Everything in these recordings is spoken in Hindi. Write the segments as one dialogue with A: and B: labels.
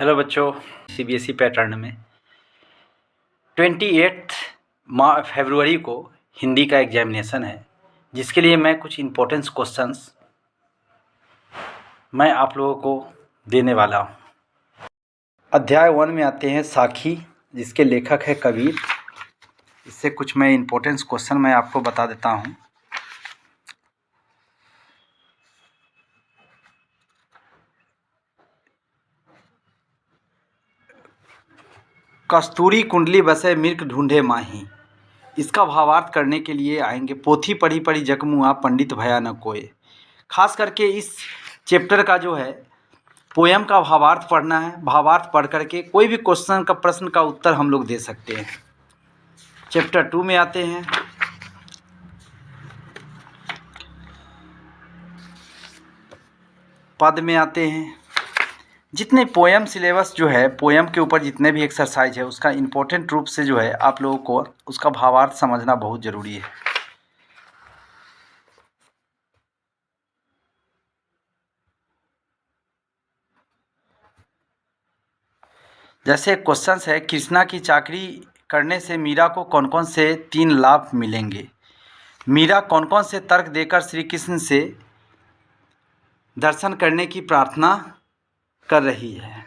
A: हेलो बच्चों, सीबीएसई पैटर्न में 28 फरवरी को हिंदी का एग्जामिनेशन है, जिसके लिए मैं कुछ इम्पोर्टेंस क्वेश्चंस मैं आप लोगों को देने वाला हूँ। अध्याय 1 में आते हैं साखी, जिसके लेखक है कबीर। इससे कुछ मैं इम्पोर्टेंस क्वेश्चन मैं आपको बता देता हूँ। कस्तूरी कुंडली बसे मिर्क ढूंढे माही, इसका भावार्थ करने के लिए आएंगे। पोथी पढ़ी पढ़ी जकमुआ, पंडित भया न कोय। खास करके इस चैप्टर का जो है पोयम का भावार्थ पढ़ना है। भावार्थ पढ़ करके कोई भी क्वेश्चन का प्रश्न का उत्तर हम लोग दे सकते हैं। चैप्टर 2 में आते हैं। पद में आते हैं। जितने पोयम सिलेबस जो है, पोयम के ऊपर जितने भी एक्सरसाइज है, उसका इम्पोर्टेंट रूप से जो है आप लोगों को उसका भावार्थ समझना बहुत ज़रूरी है। जैसे क्वेश्चन है, कृष्णा की चाकरी करने से मीरा को कौन कौन से 3 लाभ मिलेंगे? मीरा कौन कौन से तर्क देकर श्री कृष्ण से दर्शन करने की प्रार्थना कर रही है?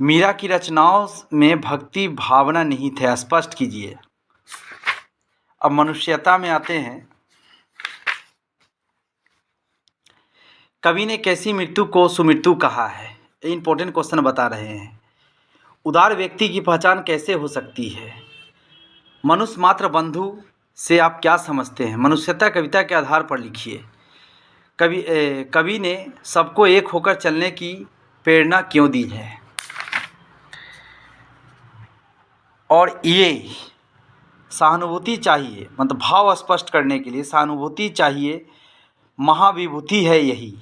A: मीरा की रचनाओं में भक्ति भावना निहित है, स्पष्ट कीजिए। अब मनुष्यता में आते हैं। कवि ने कैसी मृत्यु को सुमृत्यु कहा है? ये इंपॉर्टेंट क्वेश्चन बता रहे हैं। उदार व्यक्ति की पहचान कैसे हो सकती है? मनुष्य मात्र बंधु से आप क्या समझते हैं? मनुष्यता कविता के आधार पर लिखिए। कवि ने सबको एक होकर चलने की प्रेरणा क्यों दी है? और ये सहानुभूति चाहिए, मतलब भाव स्पष्ट करने के लिए सहानुभूति चाहिए। महाविभूति है यही,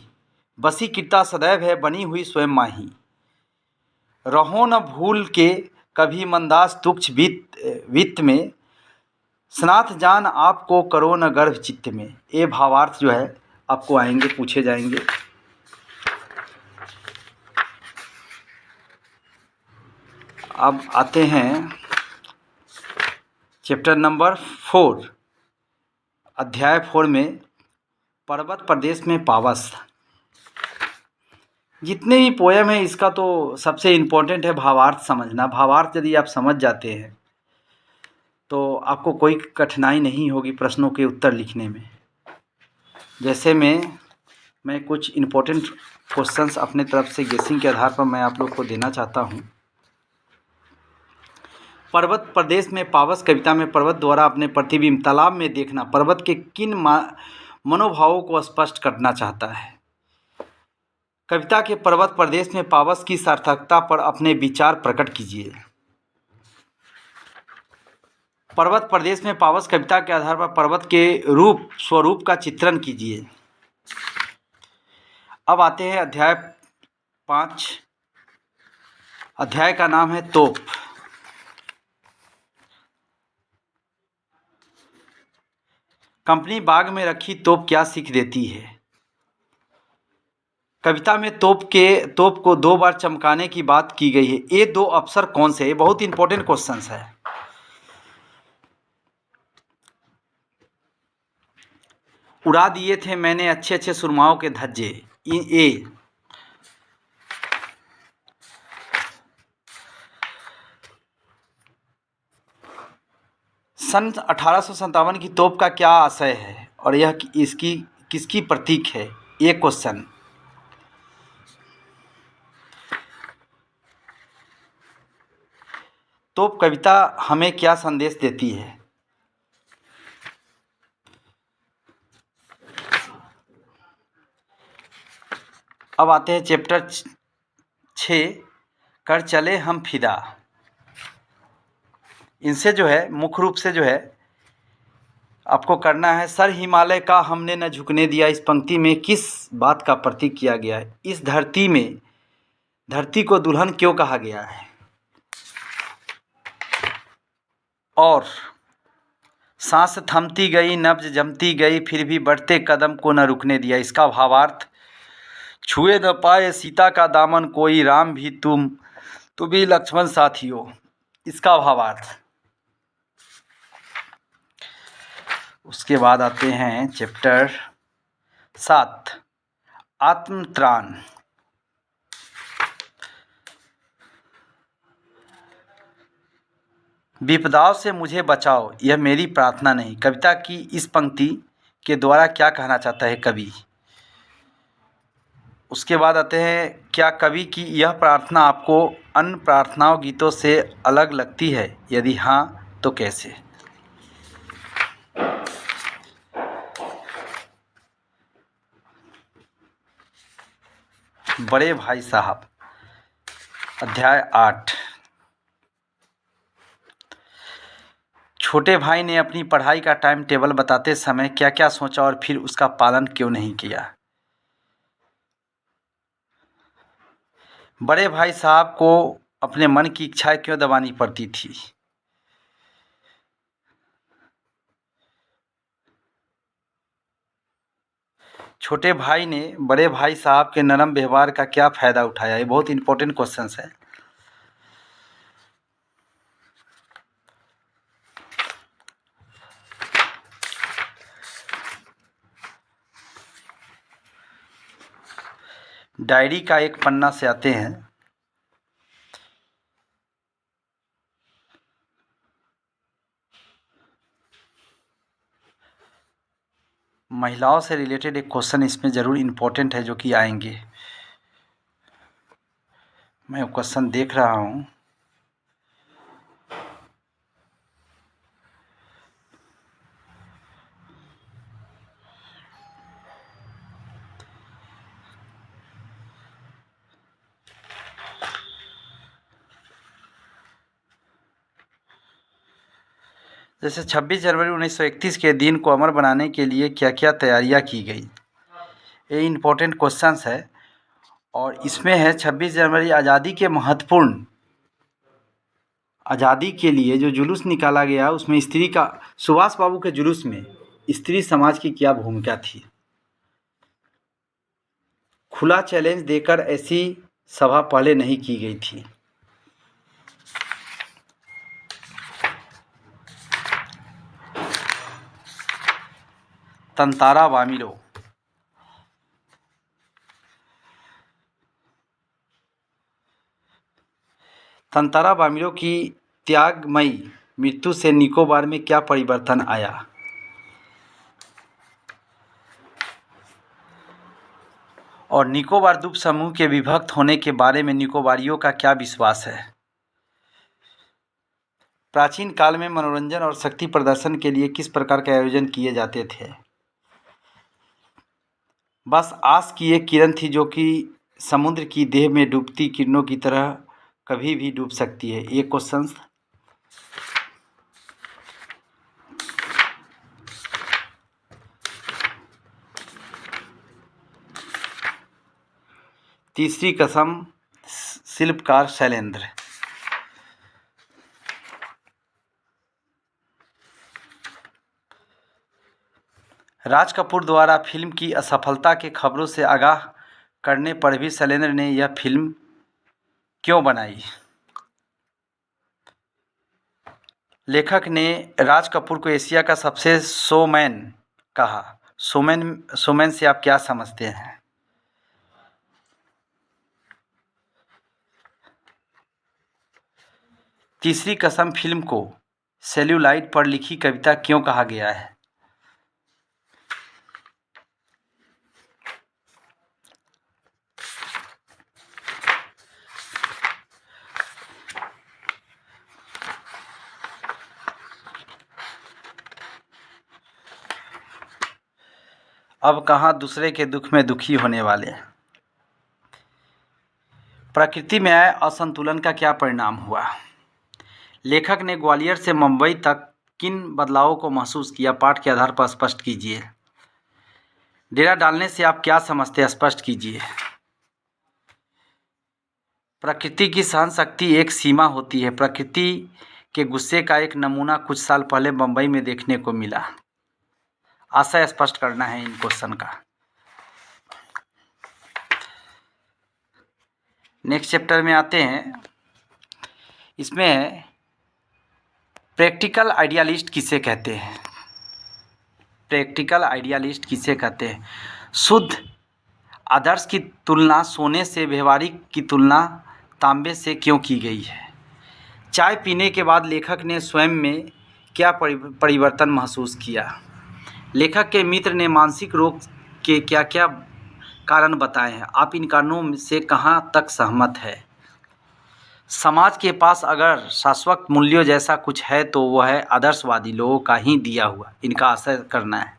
A: बसी किरता सदैव है बनी हुई स्वयं माही। रहो न भूल के कभी मंदास तुक्ष वित्त में, स्नात जान आपको करो न गर्भ चित्त में। ये भावार्थ जो है आपको आएंगे, पूछे जाएंगे। अब आते हैं चैप्टर नंबर 4, अध्याय 4 में पर्वत प्रदेश में पावस। जितने भी पोयम है, इसका तो सबसे इम्पोर्टेंट है भावार्थ समझना। भावार्थ यदि आप समझ जाते हैं तो आपको कोई कठिनाई नहीं होगी प्रश्नों के उत्तर लिखने में। जैसे मैं कुछ इम्पोर्टेंट क्वेश्चंस अपने तरफ से गेसिंग के आधार पर मैं आप लोग को देना चाहता हूँ। पर्वत प्रदेश में पावस कविता में पर्वत द्वारा अपने प्रतिबिंब तालाब में देखना पर्वत के किन मनोभावों को स्पष्ट करना चाहता है? कविता के पर्वत प्रदेश में पावस की सार्थकता पर अपने विचार प्रकट कीजिए। पर्वत प्रदेश में पावस कविता के आधार पर पर्वत के रूप स्वरूप का चित्रण कीजिए। अब आते हैं अध्याय 5। अध्याय का नाम है तोप। कंपनी बाग में रखी तोप क्या सीख देती है? कविता में तोप को 2 बार चमकाने की बात की गई है। ये 2 अफसर कौन से? ये बहुत इंपॉर्टेंट क्वेश्चन है। उड़ा दिए थे मैंने अच्छे अच्छे सुरमाओं के धज्जे। ये सन 1857 की तोप का क्या आशय है और यह इसकी किसकी प्रतीक है? ये क्वेश्चन। तोप कविता हमें क्या संदेश देती है? अब आते हैं चैप्टर 6, कर चले हम फिदा। इनसे जो है मुख्य रूप से जो है आपको करना है, सर हिमालय का हमने न झुकने दिया। इस पंक्ति में किस बात का प्रतीक किया गया है? इस धरती को दुल्हन क्यों कहा गया है? और सांस थमती गई, नब्ज जमती गई, फिर भी बढ़ते कदम को न रुकने दिया। इसका भावार्थ छुए न पाए सीता का दामन कोई, राम भी तुम भी लक्ष्मण साथी हो। इसका भावार्थ। उसके बाद आते हैं चैप्टर 7 आत्मत्राण। विपदाओं से मुझे बचाओ यह मेरी प्रार्थना नहीं। कविता की इस पंक्ति के द्वारा क्या कहना चाहता है कवि। उसके बाद आते हैं, क्या कवि की यह प्रार्थना आपको अन्य प्रार्थनाओं गीतों से अलग लगती है? यदि हाँ तो कैसे? बड़े भाई साहब, अध्याय 8। छोटे भाई ने अपनी पढ़ाई का टाइम टेबल बताते समय क्या क्या सोचा और फिर उसका पालन क्यों नहीं किया? बड़े भाई साहब को अपने मन की इच्छाएं क्यों दबानी पड़ती थी? छोटे भाई ने बड़े भाई साहब के नरम व्यवहार का क्या फ़ायदा उठाया? ये बहुत इंपॉर्टेंट क्वेश्चन है। डायरी का एक पन्ना से आते हैं। महिलाओं से रिलेटेड एक क्वेश्चन इसमें ज़रूर इम्पोर्टेंट है जो कि आएंगे। मैं क्वेश्चन देख रहा हूँ। जैसे 26 जनवरी 1931 के दिन को अमर बनाने के लिए क्या क्या तैयारियां की गई? ये इम्पोर्टेंट क्वेश्चंस है। और इसमें है 26 जनवरी आज़ादी के महत्वपूर्ण, आज़ादी के लिए जो जुलूस निकाला गया उसमें स्त्री का, सुभाष बाबू के जुलूस में स्त्री समाज की क्या भूमिका थी? खुला चैलेंज देकर ऐसी सभा पहले नहीं की गई थी। तंतारा वामिलो। तंतारा वामिलो की त्यागमयी मृत्यु से निकोबार में क्या परिवर्तन आया? और निकोबार द्वीप समूह के विभक्त होने के बारे में निकोबारियों का क्या विश्वास है? प्राचीन काल में मनोरंजन और शक्ति प्रदर्शन के लिए किस प्रकार के आयोजन किए जाते थे? बस आस की एक किरण थी जो कि समुद्र की देह में डूबती किरणों की तरह कभी भी डूब सकती है। ये क्वेश्चन तीसरी कसम शिल्पकार शैलेंद्र। राज कपूर द्वारा फिल्म की असफलता के खबरों से आगाह करने पर भी शैलेंद्र ने यह फिल्म क्यों बनाई? लेखक ने राज कपूर को एशिया का सबसे शोमैन कहा। शोमैन से आप क्या समझते हैं? तीसरी कसम फिल्म को सेल्यूलाइड पर लिखी कविता क्यों कहा गया है? अब कहाँ दूसरे के दुख में दुखी होने वाले। प्रकृति में आए असंतुलन का क्या परिणाम हुआ? लेखक ने ग्वालियर से मुंबई तक किन बदलावों को महसूस किया? पाठ के आधार पर स्पष्ट कीजिए। डेरा डालने से आप क्या समझते हैं? स्पष्ट कीजिए। प्रकृति की सहन शक्ति एक सीमा होती है। प्रकृति के गुस्से का एक नमूना कुछ साल पहले मुंबई में देखने को मिला। आशय स्पष्ट करना है इन क्वेश्चन का। नेक्स्ट चैप्टर में आते हैं। इसमें है प्रैक्टिकल आइडियलिस्ट किसे कहते हैं। प्रैक्टिकल आइडियलिस्ट किसे कहते हैं। शुद्ध आदर्श की तुलना सोने से, व्यवहारिक की तुलना तांबे से क्यों की गई है। चाय पीने के बाद लेखक ने स्वयं में क्या परिवर्तन महसूस किया। लेखक के मित्र ने मानसिक रोग के क्या क्या कारण बताए हैं। आप इन कारणों से कहाँ तक सहमत है। समाज के पास अगर शाश्वत मूल्यों जैसा कुछ है तो वह है आदर्शवादी लोगों का ही दिया हुआ, इनका असर करना है।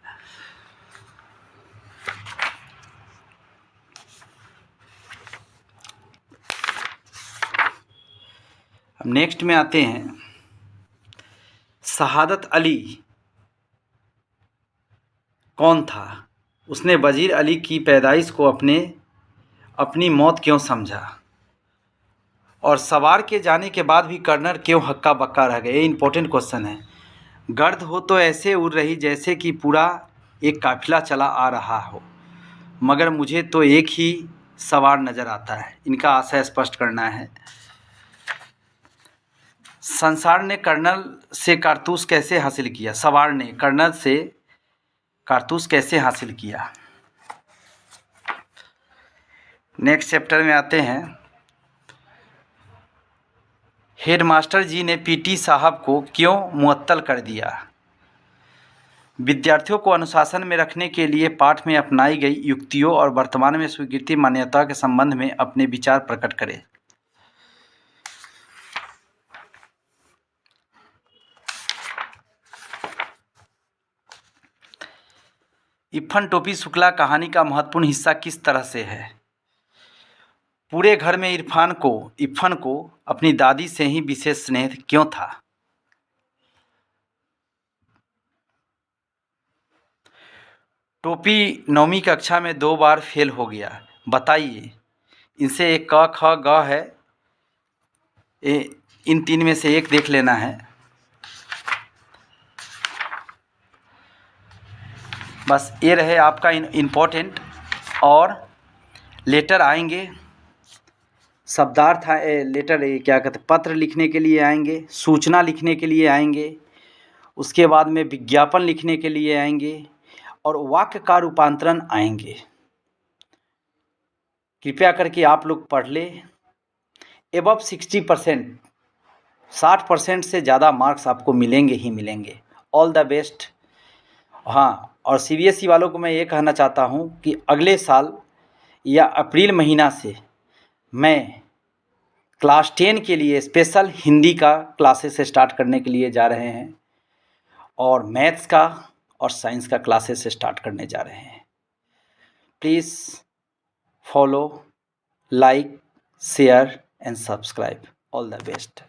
A: अब नेक्स्ट में आते हैं। शहादत अली कौन था। उसने वजीर अली की पैदाइश को अपनी मौत क्यों समझा। और सवार के जाने के बाद भी कर्नल क्यों हक्का बक्का रह गए। ये इंपॉर्टेंट क्वेश्चन है। गर्द हो तो ऐसे उड़ रही जैसे कि पूरा एक काफिला चला आ रहा हो, मगर मुझे तो एक ही सवार नज़र आता है। इनका आशय स्पष्ट करना है। संसार ने कर्नल से कारतूस कैसे हासिल किया। सवार ने कर्नल से कारतूस कैसे हासिल किया। नेक्स्ट चैप्टर में आते हैं। हेडमास्टर जी ने पीटी साहब को क्यों मुअत्तल कर दिया। विद्यार्थियों को अनुशासन में रखने के लिए पाठ में अपनाई गई युक्तियों और वर्तमान में स्वीकृति मान्यता के संबंध में अपने विचार प्रकट करें। इफ्फन टोपी शुक्ला कहानी का महत्वपूर्ण हिस्सा किस तरह से है। पूरे घर में इरफान को अपनी दादी से ही विशेष स्नेह क्यों था। टोपी 9वीं कक्षा में 2 बार फेल हो गया। बताइए। इनसे एक क ख ग है, इन 3 में से एक देख लेना है। बस ये रहे आपका इम्पोर्टेंट। और लेटर आएंगे, शब्दार्थ लेटर क्या कहते हैं, पत्र लिखने के लिए आएंगे, सूचना लिखने के लिए आएंगे, उसके बाद में विज्ञापन लिखने के लिए आएंगे और वाक्य का रूपांतरण आएंगे। कृपया करके आप लोग पढ़ लें। एबव 60%, 60% से ज़्यादा मार्क्स आपको मिलेंगे ही मिलेंगे। All the best. हाँ, और सीबीएसई वालों को मैं ये कहना चाहता हूँ कि अगले साल या अप्रैल महीना से मैं क्लास 10 के लिए स्पेशल हिंदी का क्लासेस स्टार्ट करने के लिए जा रहे हैं और मैथ्स का और साइंस का क्लासेस स्टार्ट करने जा रहे हैं। Please follow, like, share and subscribe. All the best.